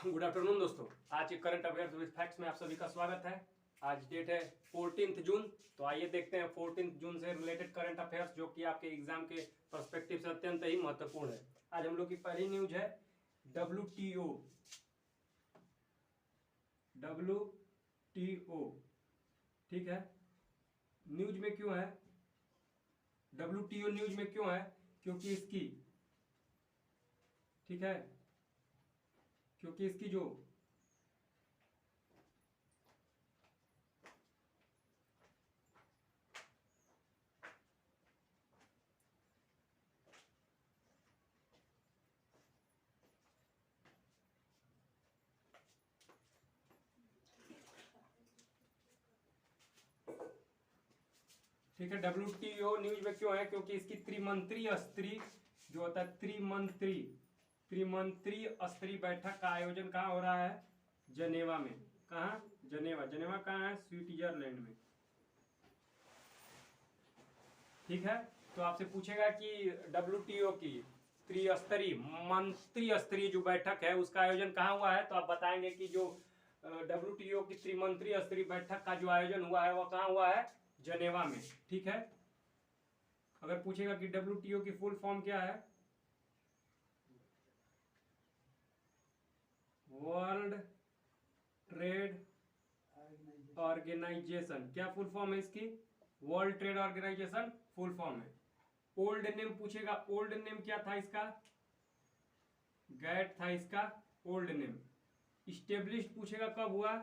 Good afternoon दोस्तों। आज के करंट अफेयर्स विद फैक्ट्स में आप सभी का स्वागत है। आज डेट है 14 जून। तो आइए देखते हैं 14 जून से रिलेटेड करंट अफेयर्स जो कि आपके एग्जाम के पर्सपेक्टिव से अत्यंत ही महत्वपूर्ण है। आज हम लोग की पहली न्यूज है WTO। ठीक है, न्यूज में क्यों है WTO? न्यूज में क्यों है? क्योंकि इसकी ठीक है, क्योंकि इसकी जो ठीक है, WTO न्यूज में क्यों है? क्योंकि इसकी त्रिमंत्रीय स्तरीय जो होता है त्रिमंत्रीय स्तरीय बैठक का आयोजन कहाँ हो रहा है? जनेवा में। कहाँ? जनेवा कहाँ है? स्विट्जरलैंड में। ठीक है, तो आपसे पूछेगा कि WTO की मंत्री स्तरीय जो बैठक है उसका आयोजन कहाँ हुआ है? तो आप बताएंगे कि जो WTO की त्रिमंत्रीय स्तरीय बैठक का जो आयोजन हुआ है वो कहाँ हुआ है? जनेवा में। ठीक है, अगर पूछेगा कि WTO की फुल फॉर्म क्या है? World trade organisation. क्या फुल फॉर्म है इसकी? World trade organisation full form है। ओल्ड नेम पूछेगा, ओल्ड नेम क्या था इसका? गैट था इसका ओल्ड नेम। इस्टेब्लिश्ड पूछेगा कब हुआ?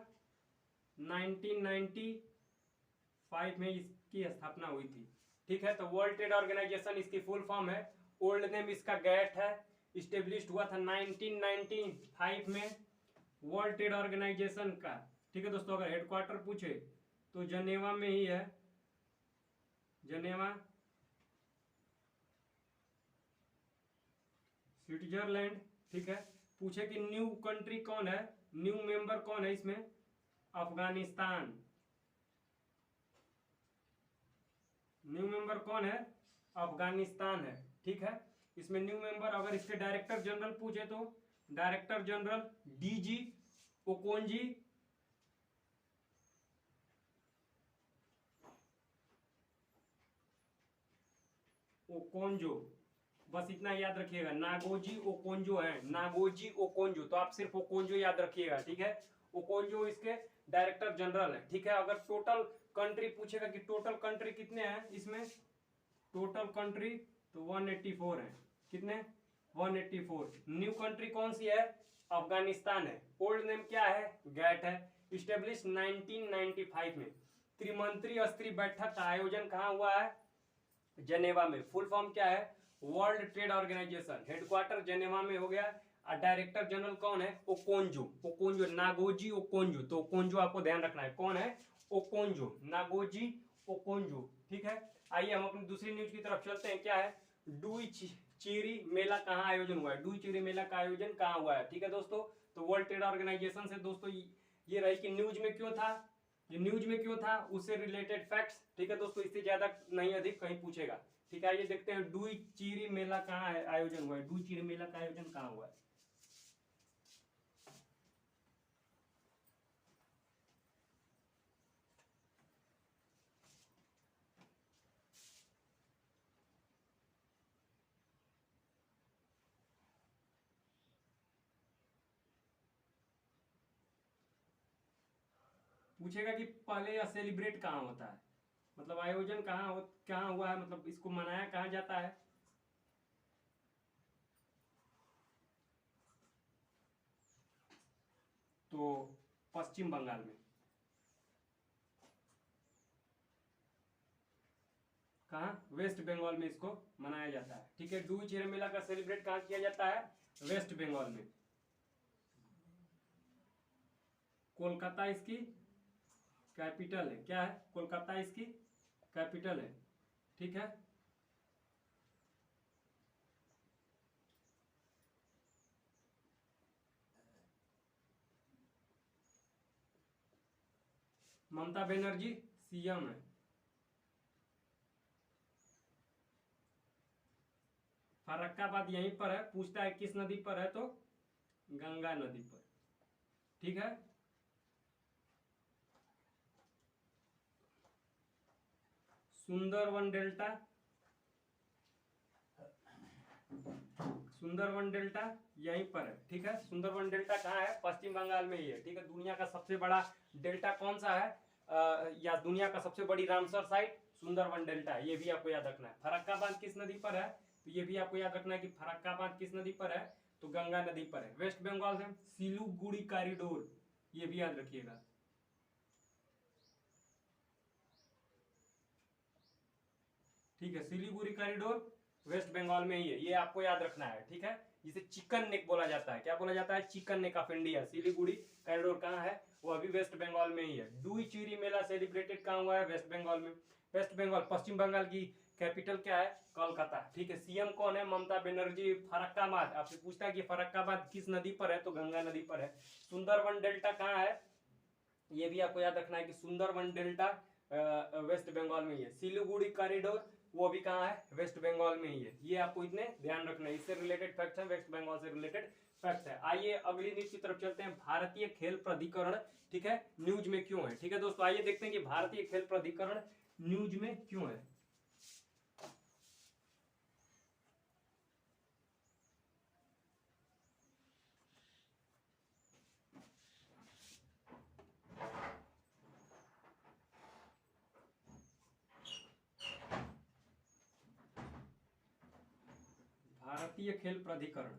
1995 में इसकी स्थापना हुई थी। ठीक है, तो वर्ल्ड ट्रेड ऑर्गेनाइजेशन इसकी फुल फॉर्म है। ओल्ड नेम इसका गैट है। इस्टेब्लिश्ड हुआ था 1995 में वर्ल्ड ट्रेड ऑर्गेनाइजेशन का। ठीक है दोस्तों, अगर हेडक्वार्टर पूछे तो जनेवा में ही है, जनेवा स्विट्जरलैंड। ठीक है, पूछे कि न्यू कंट्री कौन है, न्यू मेंबर कौन है इसमें? अफगानिस्तान। न्यू मेंबर कौन है? अफगानिस्तान है। ठीक है, इसमें न्यू मेंबर अगर इसके डायरेक्टर जनरल पूछे तो डायरेक्टर जनरल DG ओकोंजो। बस इतना याद रखिएगा, नागोजी ओकोंजो है, नागोजी ओकोंजो। तो आप सिर्फ ओकोंजो याद रखिएगा। ठीक है, ओकोंजो इसके डायरेक्टर जनरल है। ठीक है, अगर टोटल कंट्री पूछेगा कि टोटल कंट्री कितने हैं इसमें, टोटल कंट्री तो 184 है। कितने? 184। न्यू कंट्री कौन सी है? अफगानिस्तान है। ओल्ड नेम क्या है? गैट है। इस्टेब्लिश 1995 में। त्रिमंत्रीय स्तरीय बैठक का आयोजन कहाँ हुआ है? जनेवा में। फुल फॉर्म क्या है? World trade organisation. Headquarter Geneva में हो गया। और डायरेक्टर जनरल कौन है? Okonjo, Ngozi Okonjo. तो ओकोंजो आपको ध्यान रखना है, कौन है? Okonjo, Ngozi Okonjo. ठीक है, आइए हम अपनी दूसरी न्यूज की तरफ चलते हैं। क्या है? डुइचीरी मेला कहाँ आयोजन हुआ है? डुइचीरी मेला का आयोजन कहाँ हुआ है? ठीक है दोस्तों, तो वर्ल्ड ट्रेड ऑर्गेनाइजेशन से दोस्तों ये रही कि न्यूज में क्यों था, ये न्यूज में क्यों था उससे रिलेटेड फैक्ट्स। ठीक है दोस्तों, इससे ज्यादा नहीं अधिक कहीं पूछेगा। ठीक है, आइए देखते हैं डुइचीरी मेला कहाँ आयोजन हुआ है। डुइचीरी मेला का आयोजन कहाँ हुआ है? पूछेगा कि पहले यह सेलिब्रेट कहाँ होता है, मतलब आयोजन कहाँ हुआ है, मतलब इसको मनाया कहाँ जाता है? तो पश्चिम बंगाल में। कहाँ? वेस्ट बंगाल में इसको मनाया जाता है। ठीक है, डुइचीरी मेला का सेलिब्रेट कहाँ किया जाता है? वेस्ट बंगाल में। कोलकाता इसकी कैपिटल है। क्या है? कोलकाता इसकी कैपिटल है। ठीक है, ममता बनर्जी CM है। फर्रुखाबाद यहीं पर है। पूछता है किस नदी पर है, तो गंगा नदी पर। ठीक है। सुंदरवन डेल्टा, सुंदरवन डेल्टा यहीं पर है, ठीक है। सुंदरवन डेल्टा कहाँ है? पश्चिम बंगाल में ही है, ठीक है। दुनिया का सबसे बड़ा डेल्टा कौन सा है, या दुनिया का सबसे बड़ी रामसर साइट सुंदरवन डेल्टा है, ये भी आपको याद रखना है। फरक्का बांध किस नदी पर है? तो ये भी आपको याद रखना है कि फरक्का बांध किस नदी पर है, तो गंगा नदी पर है। वेस्ट बंगाल से सिलीगुड़ी कॉरिडोर, ये भी याद रखिएगा। ठीक है, सिलीगुड़ी कॉरिडोर वेस्ट बंगाल में ही है, ये आपको याद रखना है, ठीक है। जिसे चिकन नेक बोला जाता है, क्या बोला जाता है? Chicken neck of India. Siliguri corridor कहाँ है? वो अभी वेस्ट बंगाल में ही है। दुई चिरी मेला सेलिब्रेटेड कहाँ हुआ है? वेस्ट बंगाल में। वेस्ट बंगाल, पश्चिम बंगाल की कैपिटल क्या है? कोलकाता, ठीक है। सीएम कौन है? ममता बनर्जी। फरक्काबाद, आपसे पूछता है कि फरक्काबाद किस नदी पर है, तो गंगा नदी पर है। सुंदरवन डेल्टा कहाँ है? ये भी आपको याद रखना है कि सुंदरवन डेल्टा वेस्ट बंगाल में ही है। सिलीगुड़ी कॉरिडोर वो भी कहाँ है? वेस्ट बंगाल में ही है। ये आपको इतने ध्यान रखना है, इससे रिलेटेड फैक्ट है, वेस्ट बंगाल से रिलेटेड फैक्ट है। आइए अगली न्यूज की तरफ चलते हैं। भारतीय खेल प्राधिकरण, ठीक है, न्यूज में क्यों है? ठीक है दोस्तों, आइए देखते हैं कि भारतीय खेल प्राधिकरण न्यूज में क्यों है। भारतीय खेल प्राधिकरण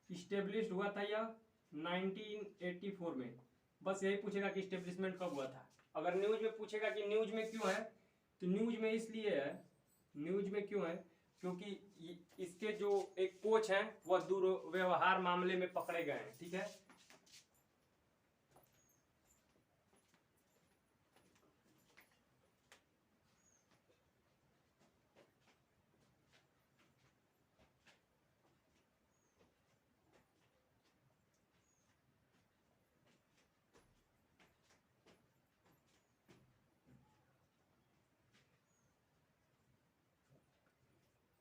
स्टेब्लिश हुआ था यह 1984 में। बस यही पूछेगा कि स्टेब्लिशमेंट कब हुआ था। अगर न्यूज में पूछेगा कि न्यूज में क्यों है, तो न्यूज में इसलिए है, न्यूज में क्यों है, क्योंकि इसके जो एक कोच हैं वह दुर्व्यवहार मामले में पकड़े गए हैं, ठीक है।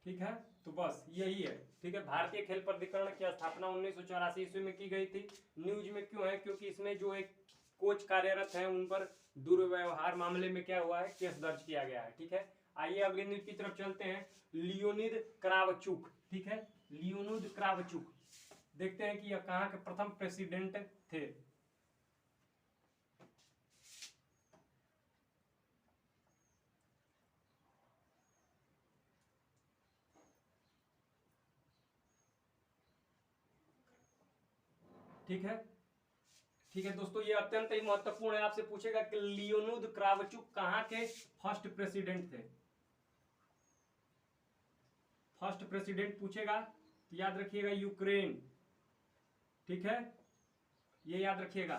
ठीक है, तो बस यही है, ठीक है। भारतीय खेल प्राधिकरण की स्थापना 1984 ईस्वी में की गई थी। न्यूज में क्यों है? क्योंकि इसमें जो एक कोच कार्यरत है उन पर दुर्व्यवहार मामले में क्या हुआ है? केस दर्ज किया गया है, ठीक है। आइए अगली न्यूज की तरफ चलते हैं। लियोनिद क्रावचुक, ठीक है, लियोनिद क्रावचुक, देखते हैं कि यह कहाँ के प्रथम प्रेसिडेंट थे। ठीक है, ठीक है दोस्तों, ये अत्यंत ही महत्वपूर्ण है। आपसे पूछेगा कि लियोनिद क्रावचुक कहाँ के फर्स्ट प्रेसिडेंट थे। फर्स्ट प्रेसिडेंट पूछेगा तो याद रखिएगा यूक्रेन, ठीक है, ये याद रखिएगा।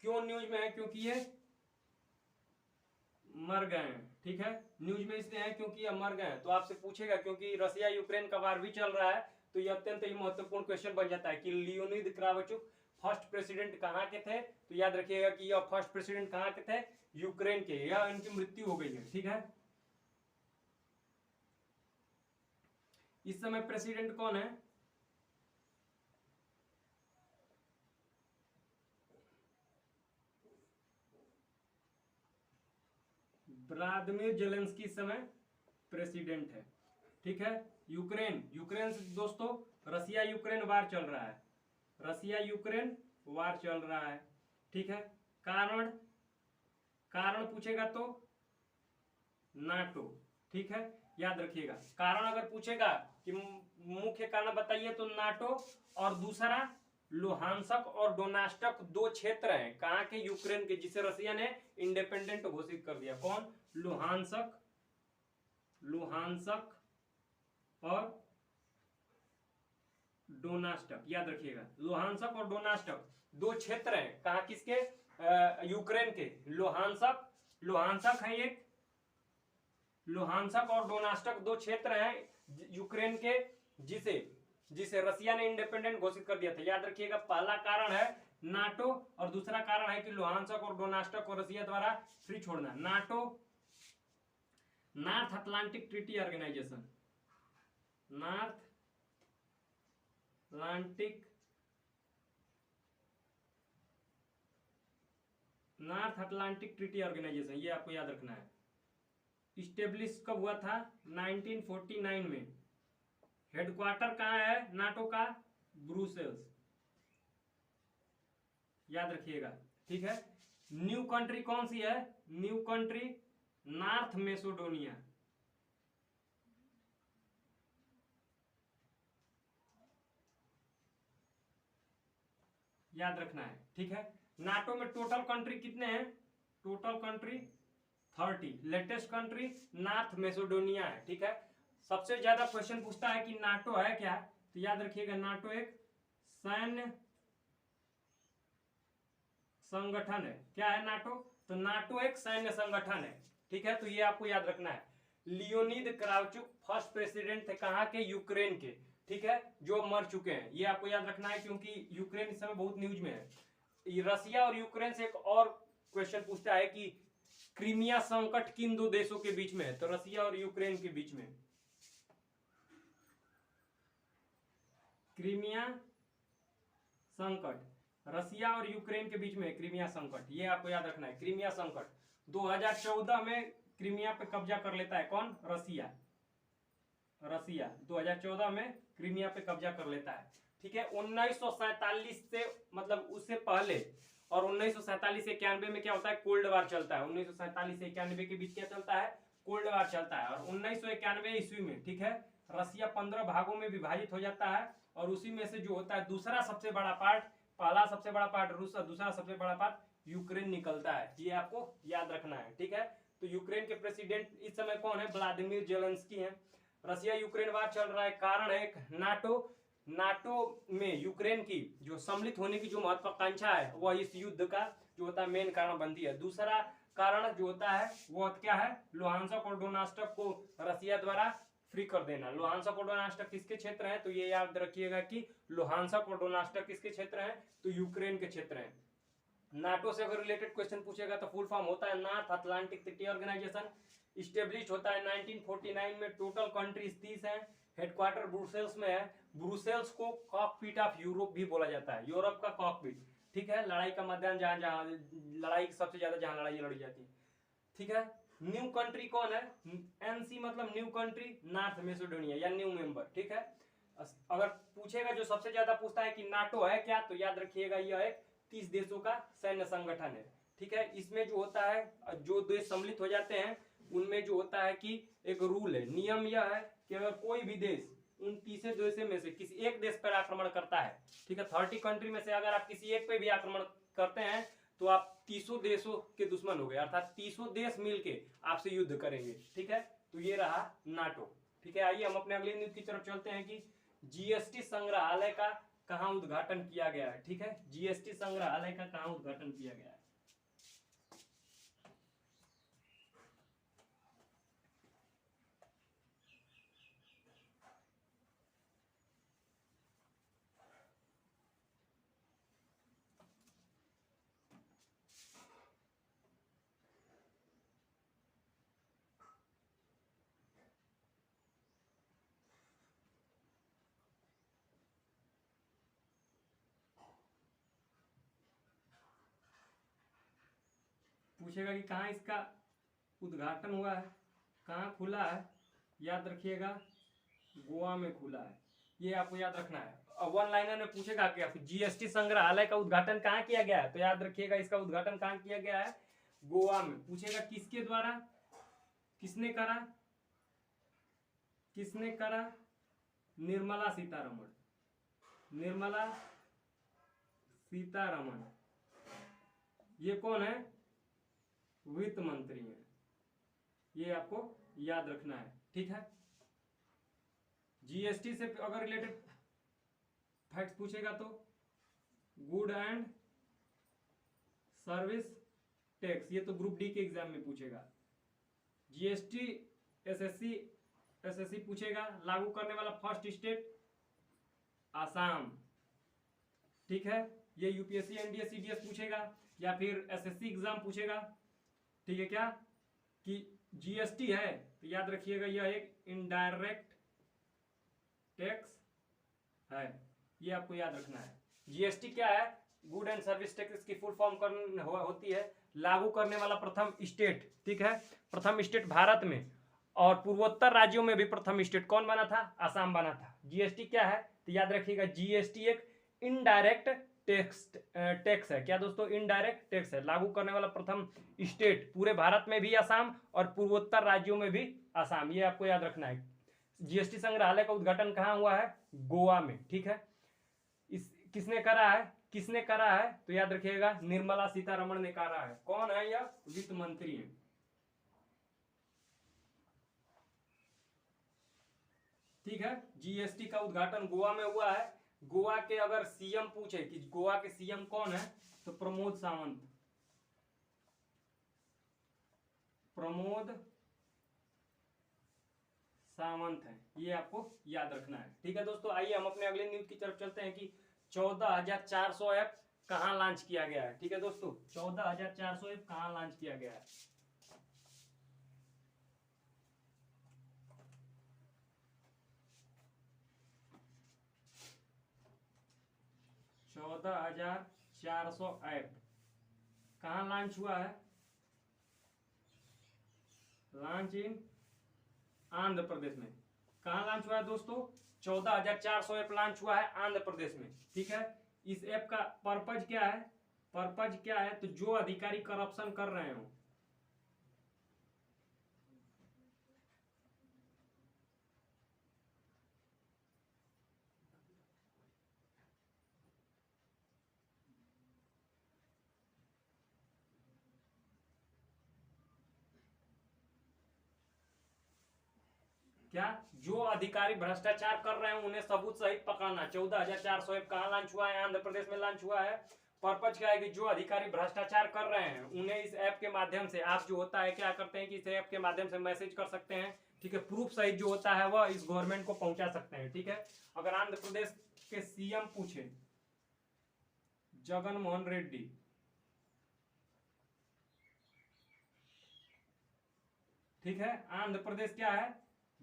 क्यों न्यूज में है? क्योंकि ये मर गए हैं, ठीक है। न्यूज में इसलिए है क्योंकि ये मर गए हैं। तो आपसे पूछेगा क्योंकि रसिया यूक्रेन का वार भी चल रहा है, तो ये अत्यंत ही महत्वपूर्ण क्वेश्चन बन जाता है कि लियोनिद क्रावचुक फर्स्ट प्रेसिडेंट कहाँ के थे। तो याद रखिएगा कि यह फर्स्ट प्रेसिडेंट कहाँ के थे? यूक्रेन के। यह इनकी मृत्यु हो गई है, ठीक है। इस समय प्रेसिडेंट कौन है? व्लादिमीर जेलेंस्की इस समय प्रेसिडेंट है, ठीक है। यूक्रेन, यूक्रेन से दोस्तों रसिया यूक्रेन वार चल रहा है, रसिया यूक्रेन वार चल रहा है, ठीक है। कारण, कारण पूछेगा तो नाटो, ठीक है, याद रखिएगा। कारण अगर पूछेगा कि मुख्य कारण बताइए तो नाटो, और दूसरा लुहांसक और डोनास्टक दो क्षेत्र हैं कहाँ के? यूक्रेन के, जिसे रसिया ने इंडिपेंडेंट घोषित कर दिया। कौन? लुहांसक, लुहांसक और डोनास्टक, याद रखिएगा। लुहांसक और डोनास्टक दो क्षेत्र हैं कहाँ? किसके? यूक्रेन के। लुहांसक, लुहांसक है एक, लुहांसक और डोनास्टक दो क्षेत्र हैं यूक्रेन के, जिसे जिसे रसिया ने इंडिपेंडेंट घोषित कर दिया था। याद रखिएगा, पहला कारण है नाटो और दूसरा कारण है कि लुहांसक और डोनास्टक को रसिया द्वारा फ्री छोड़ना। NATO, North Atlantic Treaty Organization, North Atlantic North Atlantic Treaty Organization, ये आपको याद रखना है। इस्टेब्लिश कब हुआ था? 1949 में। हेडक्वार्टर कहाँ है नाटो का? ब्रुसेल्स, याद रखिएगा, ठीक है। न्यू कंट्री कौन सी है? न्यू कंट्री नॉर्थ मैसेडोनिया, याद रखना है, ठीक है। नाटो में टोटल कंट्री कितने हैं? Total country 30। Latest country North Macedonia है, ठीक है। सबसे ज्यादा क्वेश्चन पूछता है कि नाटो है क्या, तो याद रखिएगा नाटो एक सैन्य संगठन है। क्या है नाटो? तो नाटो एक सैन्य संगठन है, ठीक है। तो ये आपको याद रखना है। लियोनिद क्राउचुक फर्स्ट प्रेसिडेंट थे कहाँ के? यूक्रेन के, ठीक है, जो मर चुके हैं। ये आपको याद रखना है क्योंकि यूक्रेन इस समय बहुत न्यूज में है। रसिया और यूक्रेन से एक और क्वेश्चन पूछता है कि क्रीमिया संकट किन दो देशों के बीच में है? तो रसिया और यूक्रेन के बीच में। क्रीमिया संकट रसिया और यूक्रेन के बीच में, क्रीमिया संकट, ये आपको याद रखना है। क्रीमिया संकट 2014 में क्रीमिया पे कब्जा कर लेता है कौन? रसिया। रसिया 2014 में क्रीमिया पे कब्जा कर लेता है, ठीक है। 1947 से, मतलब उससे पहले, और 1947 से 91 में क्या होता है? कोल्ड वार चलता है। 1947 से 91 के बीच क्या चलता है? कोल्ड वार चलता है। और 1991 ईस्वी में, ठीक है, रसिया 15 भागों में विभाजित हो जाता है। और उसी में से जो होता है दूसरा सबसे बड़ा पार्ट, पहला सबसे बड़ा पार्ट रूस और दूसरा सबसे बड़ा पार्ट यूक्रेन निकलता है। ये आपको याद रखना है, ठीक है। तो यूक्रेन के प्रेसिडेंट इस समय कौन है? व्लादिमीर जेलेंस्की हैं। रसिया यूक्रेन वार चल रहा है, कारण है एक नाटो में यूक्रेन की जो सम्मिलित होने की जो महत्वाकांक्षा है वह इस युद्ध का जो होता है मेन कारण बनती है। दूसरा कारण जो होता है वो क्या है? लुहांस्क और डोनेट्स्क को रसिया द्वारा फ्री कर देना। लुहांस्क और डोनेट्स्क किसके क्षेत्र हैं? तो ये याद रखिएगा कि लुहांस्क और डोनेट्स्क किसके क्षेत्र हैं? तो यूक्रेन के क्षेत्र हैं। नाटो से अगर रिलेटेड क्वेश्चन पूछेगा तो फुल फॉर्म होता है North Atlantic Treaty Organization. Establish होता है 1949 में। टोटल कंट्रीज 30 हैं। हेडक्वार्टर ब्रुसेल्स में है। ब्रुसेल्स को कॉकपिट ऑफ यूरोप भी बोला जाता है, यूरोप का कॉकपिट, ठीक है। लड़ाई का मैदान जहां जहां लड़ाई सबसे ज्यादा जहां लड़ाई लड़ी जाती है, ठीक है। न्यू कंट्री कौन है? एनसी मतलब न्यू कंट्री नॉर्थ मैसेडोनिया या न्यू मेंबर, ठीक है। अगर पूछेगा जो सबसे ज्यादा पूछता है कि नाटो है क्या, तो याद रखिएगा यह एक 30 देशों का सैन्य संगठन है, ठीक है। इसमें जो होता है जो देश सम्मिलित हो जाते हैं उनमें जो होता है कि एक रूल है, नियम यह है कि अगर कोई भी देश उन 30 देशों में से किसी एक देश पर आक्रमण करता है, ठीक है, 30 कंट्री में से अगर आप किसी एक पे भी आक्रमण करते हैं तो आप 30 देशों के दुश्मन हो गए, अर्थात 30 देश मिलके आपसे युद्ध करेंगे, ठीक है। तो ये रहा नाटो, ठीक है। आइए हम अपने अगले न्यूज की तरफ चलते हैं कि जीएसटी संग्रहालय का कहां उद्घाटन किया गया है, ठीक है। जीएसटी संग्रहालय का कहां उद्घाटन किया गया है? पूछेगा कि कहाँ इसका उद्घाटन हुआ है, कहाँ खुला है, याद रखिएगा गोवा में खुला है। ये आपको याद रखना है। अब वन लाइनर में पूछेगा कि जीएसटी संग्रहालय का उद्घाटन कहाँ किया गया है, तो याद रखिएगा इसका उद्घाटन कहाँ किया गया है? गोवा में। पूछेगा किसके द्वारा, किसने करा? किसने करा? निर्मला सीतारमण। निर्मला सीतारमण ये कौन है? वित्त मंत्री है। ये आपको याद रखना है, ठीक है। जीएसटी से अगर रिलेटेड फैक्ट पूछेगा तो गुड एंड सर्विस टैक्स, ये तो ग्रुप डी के एग्जाम में पूछेगा। जीएसटी एसएससी पूछेगा, लागू करने वाला फर्स्ट स्टेट आसाम, ठीक है। ये यूपीएससी एनडीए सीडीएस पूछेगा या फिर एसएससी एग्जाम पूछेगा, ठीक है। क्या कि जीएसटी है तो याद रखिएगा यह एक इनडायरेक्ट टैक्स है, ये आपको याद रखना है। जीएसटी क्या है? गुड एंड सर्विस टैक्स की फुल फॉर्म होती है लागू करने वाला प्रथम स्टेट, ठीक है, प्रथम स्टेट भारत में, और पूर्वोत्तर राज्यों में भी प्रथम स्टेट कौन बना था, असम बना था। जीएसटी क्या है, तो याद रखिएगा जीएसटी एक इनडायरेक्ट टैक्स है। क्या दोस्तों, इनडायरेक्ट टैक्स है। लागू करने वाला प्रथम स्टेट पूरे भारत में भी असम और पूर्वोत्तर राज्यों में भी असम, ये आपको याद रखना है। जीएसटी संग्रहालय का उद्घाटन कहाँ हुआ है, गोवा में, ठीक है। इस किसने करा है, किसने करा है, तो याद रखिएगा निर्मला सीतारमण ने करा है। कौन है यह, वित्त मंत्री है, ठीक है। जीएसटी का उद्घाटन गोवा में हुआ है। गोवा के अगर सीएम पूछे कि गोवा के सीएम कौन है, तो प्रमोद सावंत, प्रमोद सावंत है, ये आपको याद रखना है, ठीक है दोस्तों। आइए हम अपने अगले न्यूज की तरफ चलते हैं कि 14,400 ऐप कहां लॉन्च किया गया है, ठीक है दोस्तों। 14,400 ऐप कहां लॉन्च किया गया है, 14,400 ऐप कहां लॉन्च हुआ है, लॉन्च इन आंध्र प्रदेश में। कहां लॉन्च हुआ है दोस्तों, 14,400 ऐप लॉन्च हुआ है आंध्र प्रदेश में, ठीक है। इस ऐप का पर्पज क्या है, पर्पज क्या है, तो जो अधिकारी करप्शन कर रहे हो, क्या, जो अधिकारी भ्रष्टाचार कर रहे हैं उन्हें सबूत सहित पकड़ना। 14,400 ऐप कहां लॉन्च हुआ है, आंध्र प्रदेश में लॉन्च हुआ है। पर्पज क्या है कि जो अधिकारी भ्रष्टाचार कर रहे हैं उन्हें इस ऐप के माध्यम से, आप जो होता है क्या करते हैं कि इस ऐप के माध्यम से मैसेज कर सकते हैं, ठीक है, प्रूफ सहित जो होता है वह इस गवर्नमेंट को पहुंचा सकते हैं, ठीक है। अगर आंध्र प्रदेश के सीएम पूछे जगन मोहन रेड्डी, ठीक है, आंध्र प्रदेश क्या है,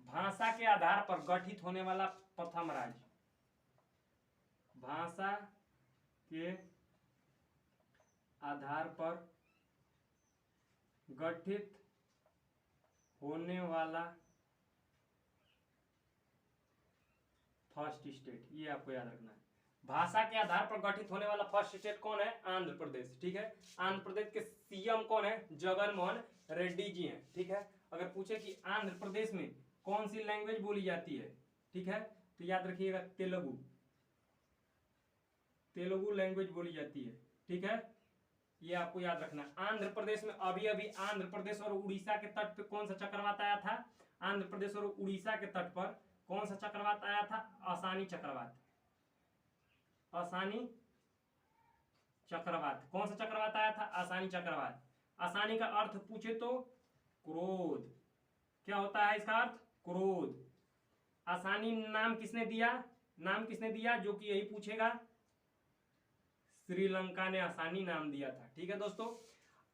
भाषा के आधार पर गठित होने वाला प्रथम राज्य, भाषा के आधार पर गठित होने वाला फर्स्ट स्टेट, ये आपको याद रखना है। भाषा के आधार पर गठित होने वाला फर्स्ट स्टेट कौन है, आंध्र प्रदेश, ठीक है। आंध्र प्रदेश के सीएम कौन है, जगन मोहन रेड्डी जी हैं, ठीक है। अगर पूछे कि आंध्र प्रदेश में कौन सी लैंग्वेज बोली जाती है, ठीक है, तो याद रखिएगा तेलुगु, तेलुगु लैंग्वेज बोली जाती है, ठीक है, ये आपको याद रखना। आंध्र प्रदेश में अभी अभी आंध्र प्रदेश और उड़ीसा के तट पे कौन सा चक्रवात आया था, आंध्र प्रदेश और उड़ीसा के तट पर कौन सा चक्रवात आया था, आसानी चक्रवात, आसानी चक्रवात। कौन सा चक्रवात आया था, आसानी चक्रवात। आसानी का अर्थ पूछे तो क्रोध, क्या होता है इसका अर्थ, क्रोध। आसानी नाम किसने दिया, नाम किसने दिया, जो कि यही पूछेगा, श्रीलंका ने आसानी नाम दिया था, ठीक है दोस्तों।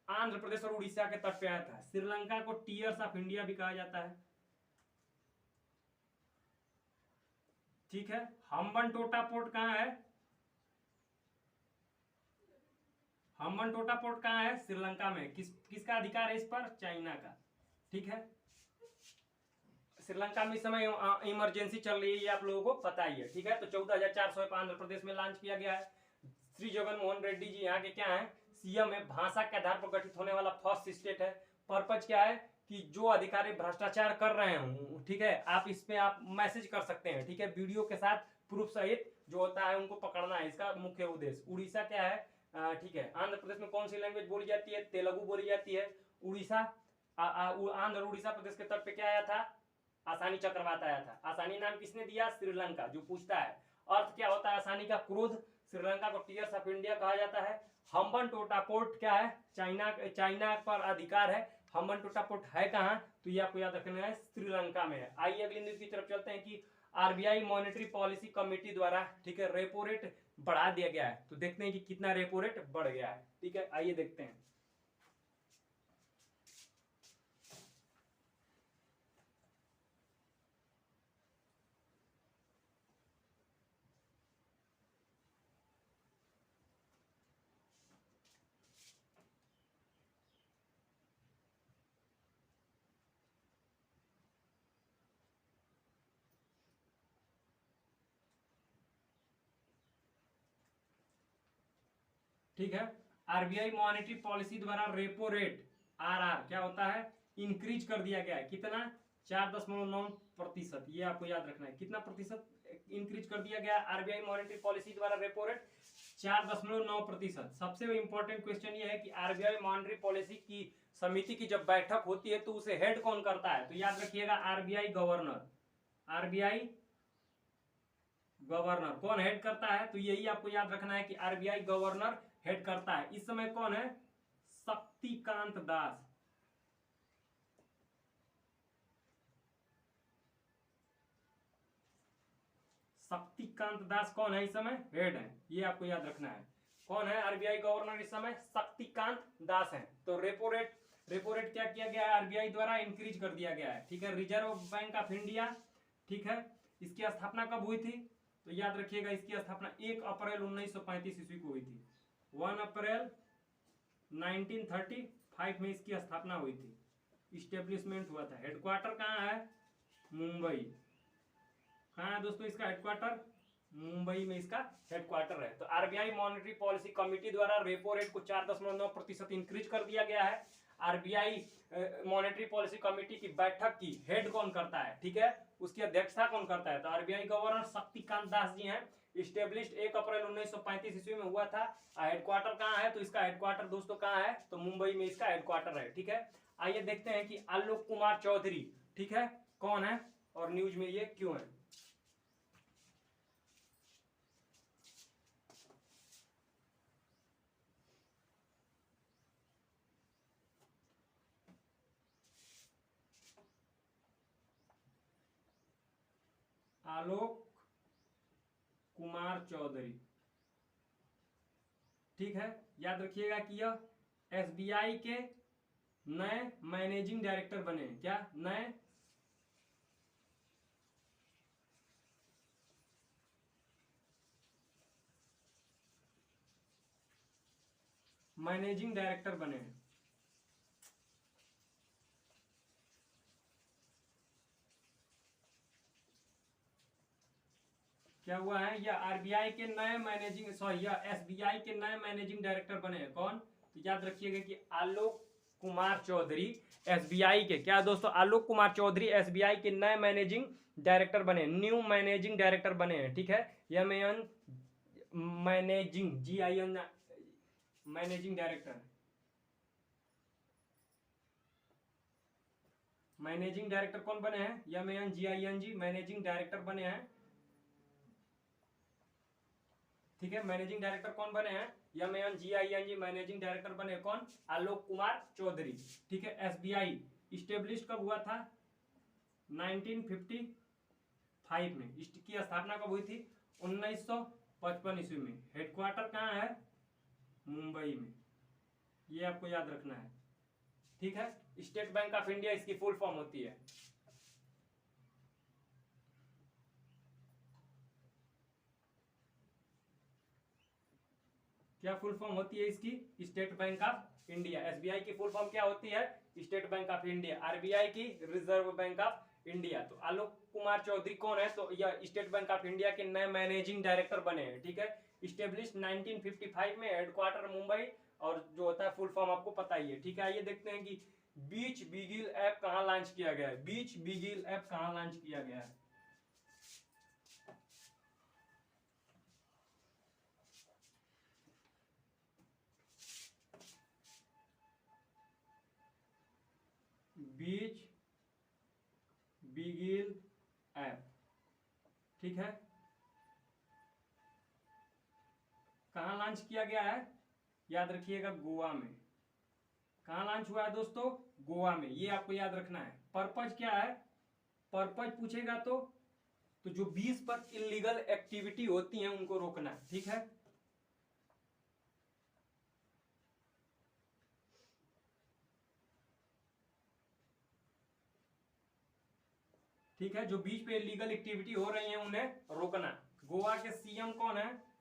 आंध्र प्रदेश और उड़ीसा के तट पे आया था। श्रीलंका को टीयर्स ऑफ इंडिया भी कहा जाता है, ठीक है। हम्बनटोटा पोर्ट कहां है, हम्बनटोटा पोर्ट कहां है, श्रीलंका में। किसका अधिकार है इस पर, चाइना का, ठीक है। श्रीलंका में इस समय इमरजेंसी चल रही है, ये आप लोगों को पता ही है, ठीक है। तो 14,400 आंध्र प्रदेश में लॉन्च किया गया है। श्री जगन मोहन रेड्डी जी यहाँ के क्या है, सीएम है। भाषा के आधार पर गठित होने वाला फर्स्ट स्टेट है। पर्पज क्या है कि जो अधिकारी भ्रष्टाचार कर रहे हैं, ठीक है, आप इसमें आप मैसेज कर सकते हैं, ठीक है, वीडियो के साथ प्रूफ सहित जो होता है उनको पकड़ना है, इसका मुख्य उद्देश्य। उड़ीसा क्या है, ठीक है, आंध्र प्रदेश में कौन सी लैंग्वेज बोली जाती है, तेलुगु बोली जाती है। उड़ीसा, आंध्र उड़ीसा प्रदेश के तट पे क्या आया था, आसानी चक्रवात आया था। आसानी नाम किसने दिया, श्रीलंका, जो पूछता है। अर्थ क्या होता है आसानी का, क्रोध। श्रीलंका को टीयर्स ऑफ इंडिया कहा जाता है। हम्बनटोटा पोर्ट क्या है, चाइना, चाइना पर अधिकार है। हम्बनटोटा पोर्ट है कहाँ, तो ये आपको याद रखना है, श्रीलंका में है। आइए अगली न्यूज की तरफ चलते हैं कि आरबीआई मॉनेटरी पॉलिसी कमेटी द्वारा, ठीक है, रेपो रेट बढ़ा दिया गया है। तो देखते हैं कि कितना रेपो रेट बढ़ गया है, ठीक है, आइए देखते हैं। ठीक है। आरबीआई मॉनेटरी पॉलिसी द्वारा रेपो रेट आरआर क्या होता है, इंक्रीज कर दिया गया है। कितना, 4.9%। ये आपको याद रखना है, कितना प्रतिशत इंक्रीज कर दिया गया आरबीआई मॉनेटरी पॉलिसी द्वारा रेपो रेट, 4.9%। सबसे इंपॉर्टेंट क्वेश्चन ये है कि आरबीआई मॉनेटरी पॉलिसी की समिति की जब बैठक होती है तो उसे हेड कौन करता है, तो याद रखिएगा आरबीआई गवर्नर। आरबीआई गवर्नर कौन हेड करता है, तो यही आपको याद रखना है कि आरबीआई गवर्नर हेड करता है। इस समय कौन है, शक्तिकांत दास। शक्तिकांत दास कौन है इस समय, हेड है। ये आपको याद रखना है। कौन है आरबीआई गवर्नर इस समय, शक्तिकांत दास है। तो रेपो रेट क्या किया गया है, आरबीआई द्वारा इंक्रीज कर दिया गया है। ठीक है। रिजर्व बैंक ऑफ इंडिया, ठीक है, इसकी स्थापना कब हुई थी, तो याद रखिएगा इसकी स्थापना 1 अप्रैल 1935 ईस्वी को हुई थी। 1 अप्रैल 1935 में इसकी स्थापना हुई थी, इस्टेब्लिशमेंट हुआ था। हेडक्वार्टर कहाँ है, मुंबई। कहाँ है दोस्तों इसका हेडक्वार्टर, मुंबई में इसका हेडक्वार्टर है। तो आरबीआई मॉनेटरी पॉलिसी कमेटी द्वारा रेपो रेट को 4.9% इंक्रीज कर दिया गया है। आरबीआई मॉनेटरी पॉलिसी कमेटी की बैठक की हेड कौन करता है, ठीक है, उसकी अध्यक्षता कौन करता है, तो आरबीआई गवर्नर शक्तिकांत दास जी हैं। इस्टेब्लिश्ड 1 अप्रैल 1935 ईस्वी में हुआ था। हेडक्वार्टर कहाँ है, तो इसका हेडक्वार्टर दोस्तों कहाँ है, तो मुंबई में इसका हेडक्वार्टर है। ठीक है। आइए देखते हैं कि आलोक कुमार चौधरी, ठीक है, कौन है और न्यूज में ये क्यों है। आलोक कुमार चौधरी, ठीक है, याद रखिएगा कि यह एसबीआई के नए मैनेजिंग डायरेक्टर बने हैं। क्या, नए मैनेजिंग डायरेक्टर बने हैं। क्या हुआ है, यह आरबीआई के नए मैनेजिंग, सॉरी, यह एसबीआई के नए मैनेजिंग डायरेक्टर बने हैं। कौन, तो याद रखिएगा कि आलोक कुमार चौधरी एसबीआई के, क्या दोस्तों, आलोक कुमार चौधरी एसबीआई के नए मैनेजिंग डायरेक्टर बने, न्यू मैनेजिंग डायरेक्टर बने हैं। ठीक है। M managing, GIN managing director, managing director कौन बने हैं, MANGING मैनेजिंग डायरेक्टर बने हैं। ठीक है। मैनेजिंग डायरेक्टर कौन बने हैं, MANGING मैनेजिंग डायरेक्टर बने कौन, आलोक कुमार चौधरी। ठीक है। एसबीआई इस्टेब्लिश कब हुआ था, 1955 में। इसकी स्थापना कब हुई थी, 1955 ईस्वी में। हेडक्वार्टर कहाँ है, मुंबई में। ये आपको याद रखना है। ठीक है। स्टेट बैंक ऑफ इंडिया इसकी फुल फॉर्म होती है। क्या फुल फॉर्म होती है इसकी, state bank of India. SBI की फुल फॉर्म क्या होती है, state bank of India. RBI की रिजर्व बैंक ऑफ इंडिया। तो आलोक कुमार चौधरी कौन है, तो यह स्टेट बैंक ऑफ इंडिया के नए मैनेजिंग डायरेक्टर बने हैं। ठीक है। स्टेब्लिश 1955 में, हेडक्वार्टर मुंबई, और जो होता है फुल फॉर्म आपको पता ही है। ठीक है। आइए देखते हैं कि बीच बिगिल ऐप कहाँ लॉन्च किया गया है। बीच बिगिल ऐप कहाँ लॉन्च किया गया है, बीच बिगिल ऐप। ठीक है। कहाँ लॉन्च किया गया है, याद रखिएगा गोवा में। कहाँ लॉन्च हुआ है दोस्तों, गोवा में। ये आपको याद रखना है। पर्पज क्या है, पर्पज पूछेगा तो जो 20 पर इलीगल एक्टिविटी होती हैं उनको रोकना है। ठीक है। ठीक है। जो बीच पे इलीगल एक्टिविटी हो रही है उन्हें रोकना। गोवा के सीएम कौन है,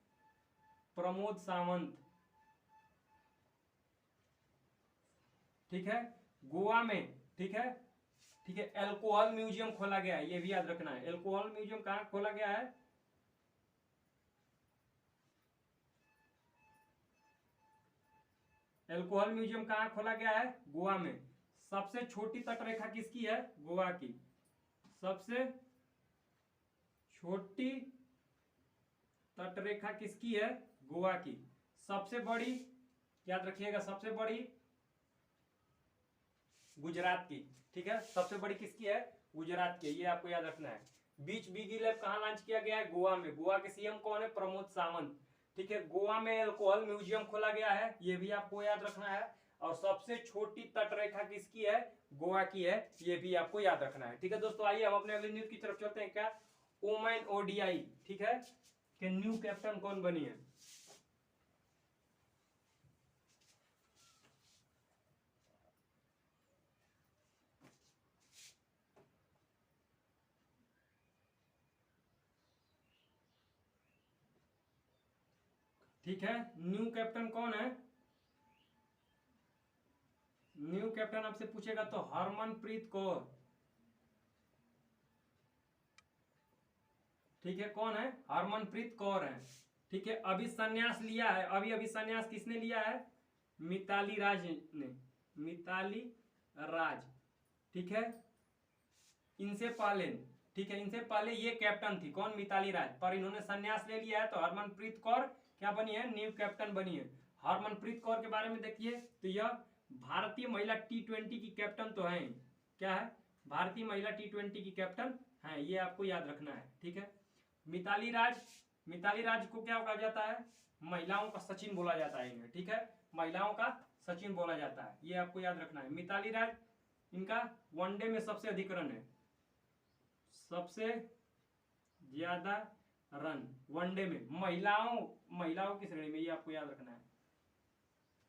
प्रमोद सावंत। ठीक है। गोवा में, ठीक है, ठीक है, एल्कोहल म्यूजियम खोला गया है। ये भी याद रखना है। एल्कोहल म्यूजियम कहाँ खोला गया है, अल्कोहल म्यूजियम कहाँ खोला गया है? गोवा में। सबसे छोटी तटरेखा किसकी है? गोवा की। सबसे छोटी तटरेखा किसकी है? गोवा की। सबसे बड़ी, याद रखिएगा, सबसे बड़ी गुजरात की। ठीक है, सबसे बड़ी किसकी है? गुजरात की, ये आपको याद रखना है। बीच बीगी लैब कहाँ लॉन्च किया गया है? गोवा में। गोवा के सीएम कौन है? प्रमोद सावंत। ठीक है, गोवा में अल्कोहल म्यूजियम खोला गया है, ये भी आपको याद रखना है। और सबसे छोटी तटरेखा किसकी है? गोवा की है, ये भी आपको याद रखना है। ठीक है दोस्तों, आइए हम अपने अगले न्यूज की तरफ चलते हैं। क्या? वुमेन ओडीआई, ठीक है, कि न्यू कैप्टन कौन बनी है? ठीक है, न्यू कैप्टन कौन है? न्यू कैप्टन आपसे पूछेगा तो हरमनप्रीत कौर। ठीक है, कौन है? हरमनप्रीत कौर है। ठीक है, अभी संन्यास लिया है, अभी अभी संन्यास किसने लिया है? मिताली राज ने। मिताली राज। ठीक है, इनसे पहले, ठीक है, इनसे पहले ये कैप्टन थी, कौन? मिताली राज, पर इन्होंने संन्यास ले लिया है, तो हरमनप्रीत कौर क्या बनी है? न्यू कैप्टन बनी है। हरमनप्रीत कौर के बारे में देखिए तो यह भारतीय महिला T20 की कैप्टन तो है। क्या है? भारतीय महिला T20 की कैप्टन है, ये आपको याद रखना है। ठीक है, मिताली राज, मिताली राज को क्या कहा जाता है? महिलाओं का सचिन बोला जाता है इन्हें। ठीक है, महिलाओं का सचिन बोला जाता है, ये आपको याद रखना है। मिताली राज, इनका वनडे में सबसे अधिक रन है, सबसे ज्यादा रन वनडे में, महिलाओं की श्रेणी में, ये आपको याद रखना है।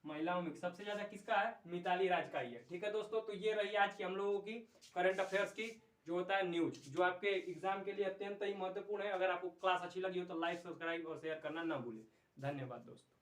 महिलाओं में सबसे ज्यादा किसका है? मिताली राज का ही है। ठीक है दोस्तों, तो ये रही आज की हम लोगों की करंट अफेयर्स की जो होता है न्यूज, जो आपके एग्जाम के लिए अत्यंत ही महत्वपूर्ण है। अगर आपको क्लास अच्छी लगी हो तो लाइक, सब्सक्राइब और शेयर करना ना भूलें। धन्यवाद दोस्तों।